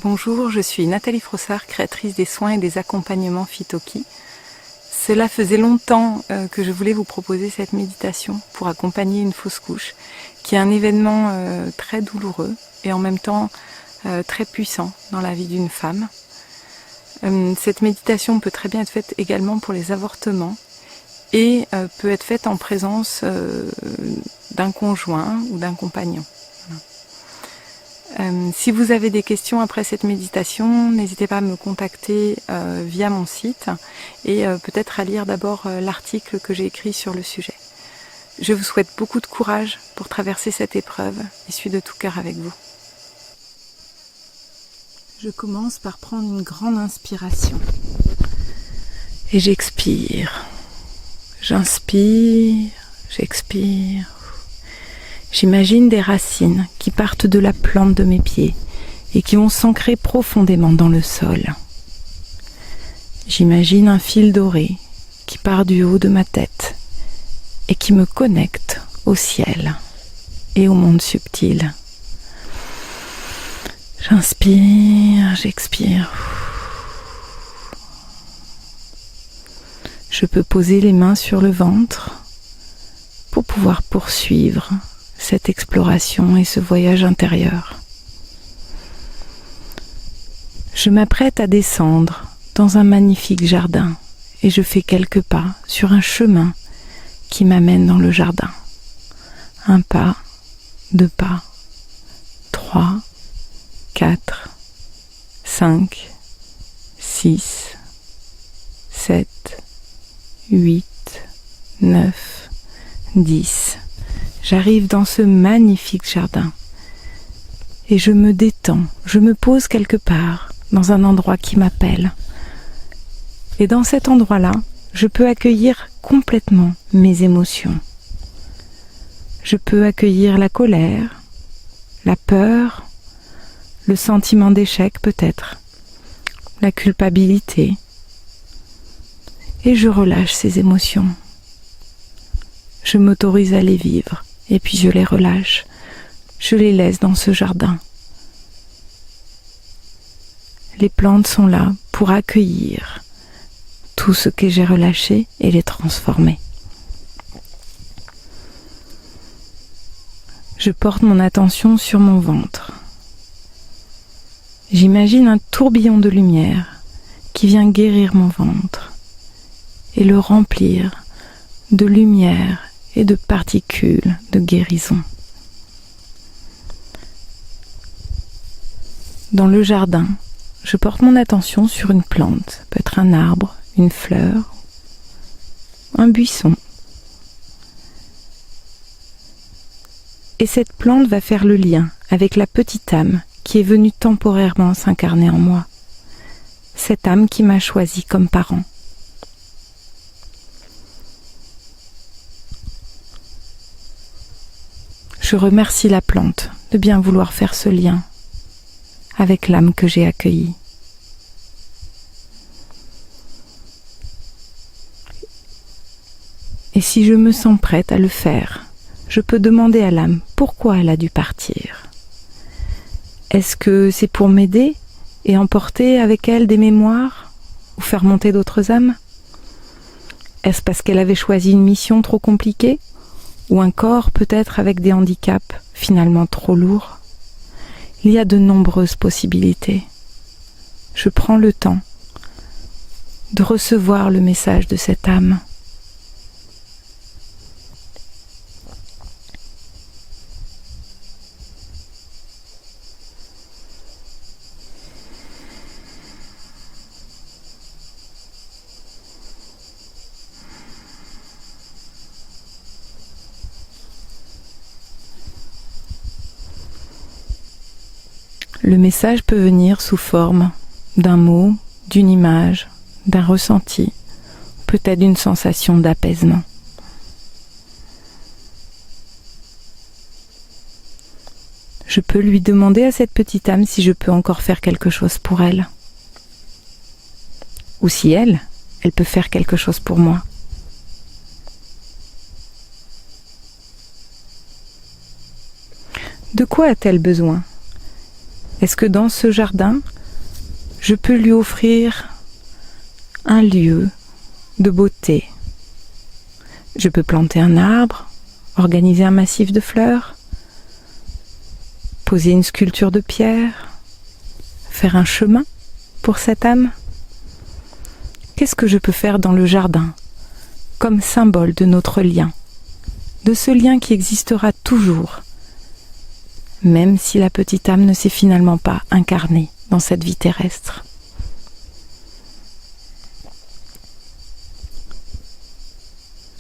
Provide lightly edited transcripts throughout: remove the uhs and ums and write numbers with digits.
Bonjour, je suis Nathalie Frossard, créatrice des soins et des accompagnements Phytoki. Cela faisait longtemps que je voulais vous proposer cette méditation pour accompagner une fausse couche, qui est un événement très douloureux et en même temps très puissant dans la vie d'une femme. Cette méditation peut très bien être faite également pour les avortements et peut être faite en présence d'un conjoint ou d'un compagnon. Si vous avez des questions après cette méditation, n'hésitez pas à me contacter via mon site et peut-être à lire d'abord l'article que j'ai écrit sur le sujet. Je vous souhaite beaucoup de courage pour traverser cette épreuve et suis de tout cœur avec vous. Je commence par prendre une grande inspiration et j'expire. J'inspire, j'expire. J'imagine des racines qui partent de la plante de mes pieds et qui vont s'ancrer profondément dans le sol. J'imagine un fil doré qui part du haut de ma tête et qui me connecte au ciel et au monde subtil. J'inspire, j'expire. Je peux poser les mains sur le ventre pour pouvoir poursuivre cette exploration et ce voyage intérieur. Je m'apprête à descendre dans un magnifique jardin et je fais quelques pas sur un chemin qui m'amène dans le jardin. Un pas, 2 pas, 3, 4, 5, 6, 7, 8, 9, 10. J'arrive dans ce magnifique jardin et je me détends, je me pose quelque part dans un endroit qui m'appelle. Et dans cet endroit-là, je peux accueillir complètement mes émotions. Je peux accueillir la colère, la peur, le sentiment d'échec peut-être, la culpabilité. Et je relâche ces émotions. Je m'autorise à les vivre. Et puis je les relâche, je les laisse dans ce jardin. Les plantes sont là pour accueillir tout ce que j'ai relâché et les transformer. Je porte mon attention sur mon ventre. J'imagine un tourbillon de lumière qui vient guérir mon ventre et le remplir de lumière et de particules de guérison. Dans le jardin, je porte mon attention sur une plante, ça peut être un arbre, une fleur, un buisson. Et cette plante va faire le lien avec la petite âme qui est venue temporairement s'incarner en moi. Cette âme qui m'a choisi comme parent. Je remercie la plante de bien vouloir faire ce lien avec l'âme que j'ai accueillie. Et si je me sens prête à le faire, je peux demander à l'âme pourquoi elle a dû partir. Est-ce que c'est pour m'aider et emporter avec elle des mémoires ou faire monter d'autres âmes? Est-ce parce qu'elle avait choisi une mission trop compliquée? Ou un corps peut-être avec des handicaps finalement trop lourds? Il y a de nombreuses possibilités. Je prends le temps de recevoir le message de cette âme. Le message peut venir sous forme d'un mot, d'une image, d'un ressenti, peut-être d'une sensation d'apaisement. Je peux lui demander à cette petite âme si je peux encore faire quelque chose pour elle. Ou si elle peut faire quelque chose pour moi. De quoi a-t-elle besoin? Est-ce que dans ce jardin, je peux lui offrir un lieu de beauté? Je peux planter un arbre, organiser un massif de fleurs, poser une sculpture de pierre, faire un chemin pour cette âme. Qu'est-ce que je peux faire dans le jardin, comme symbole de notre lien, de ce lien qui existera toujours, même si la petite âme ne s'est finalement pas incarnée dans cette vie terrestre?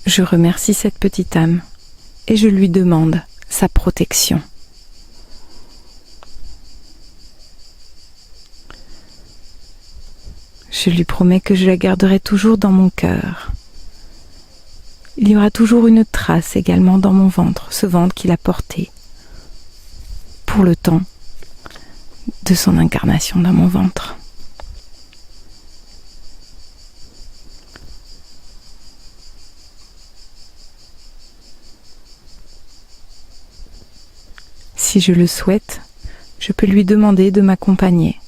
Je remercie cette petite âme et je lui demande sa protection. Je lui promets que je la garderai toujours dans mon cœur. Il y aura toujours une trace également dans mon ventre, ce ventre qu'il a porté pour le temps de son incarnation dans mon ventre. Si je le souhaite, je peux lui demander de m'accompagner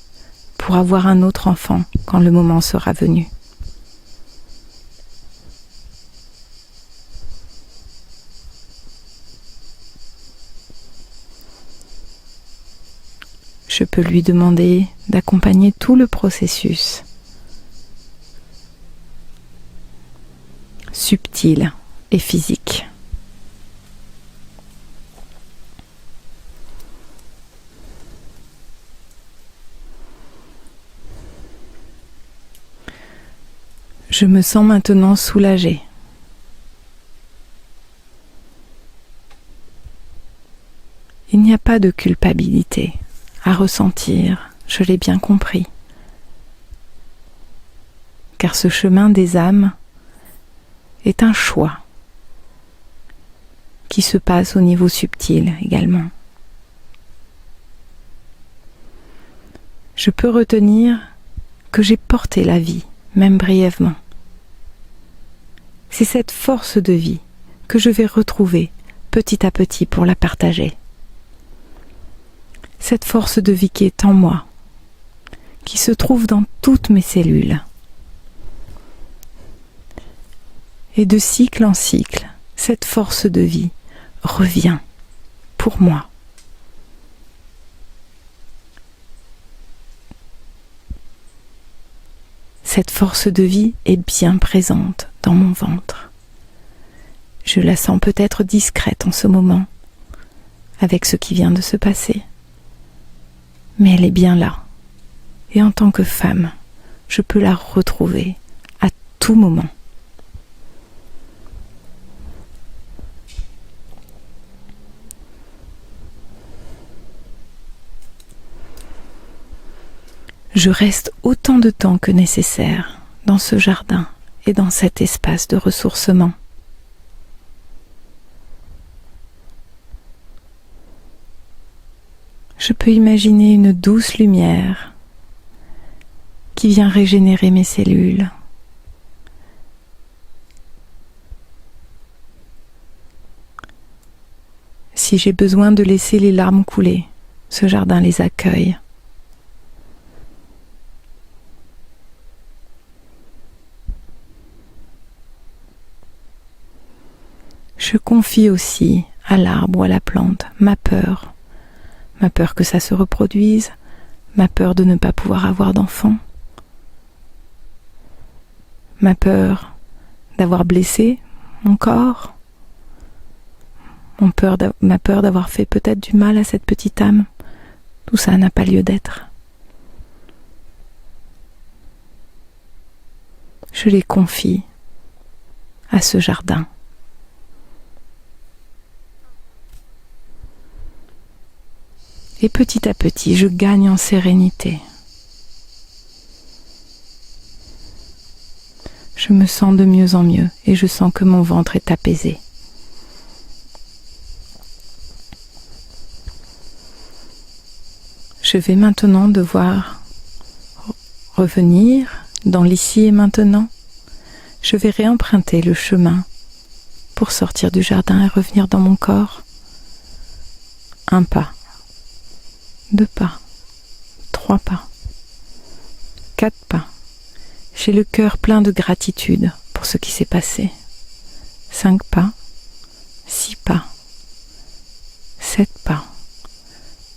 pour avoir un autre enfant quand le moment sera venu. Je peux lui demander d'accompagner tout le processus subtil et physique. Je me sens maintenant soulagée. Il n'y a pas de culpabilité à ressentir, je l'ai bien compris. Car ce chemin des âmes est un choix qui se passe au niveau subtil également. Je peux retenir que j'ai porté la vie, même brièvement. C'est cette force de vie que je vais retrouver petit à petit pour la partager. Cette force de vie qui est en moi, qui se trouve dans toutes mes cellules. Et de cycle en cycle, cette force de vie revient pour moi. Cette force de vie est bien présente dans mon ventre. Je la sens peut-être discrète en ce moment, avec ce qui vient de se passer. Mais elle est bien là. Et en tant que femme, je peux la retrouver à tout moment. Je reste autant de temps que nécessaire dans ce jardin et dans cet espace de ressourcement. Je peux imaginer une douce lumière qui vient régénérer mes cellules. Si j'ai besoin de laisser les larmes couler, ce jardin les accueille. Je confie aussi à l'arbre ou à la plante ma peur que ça se reproduise, ma peur de ne pas pouvoir avoir d'enfant, ma peur d'avoir blessé mon corps, ma peur d'avoir fait peut-être du mal à cette petite âme. Tout ça n'a pas lieu d'être. Je les confie à ce jardin. Et petit à petit, je gagne en sérénité. Je me sens de mieux en mieux et je sens que mon ventre est apaisé. Je vais maintenant devoir revenir dans l'ici et maintenant. Je vais réemprunter le chemin pour sortir du jardin et revenir dans mon corps. Un pas. 2 pas, 3 pas, 4 pas. J'ai le cœur plein de gratitude pour ce qui s'est passé. 5 pas, 6 pas, 7 pas.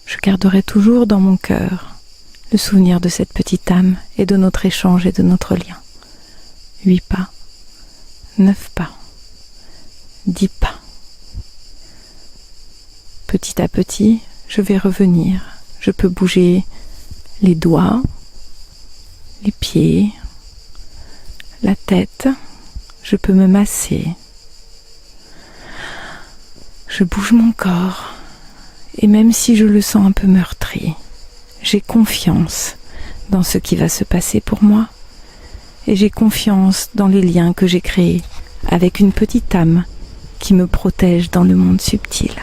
Je garderai toujours dans mon cœur le souvenir de cette petite âme et de notre échange et de notre lien. 8 pas, 9 pas, 10 pas. Petit à petit, je vais revenir. Je peux bouger les doigts, les pieds, la tête. Je peux me masser. Je bouge mon corps. Et même si je le sens un peu meurtri, j'ai confiance dans ce qui va se passer pour moi. Et j'ai confiance dans les liens que j'ai créés avec une petite âme qui me protège dans le monde subtil.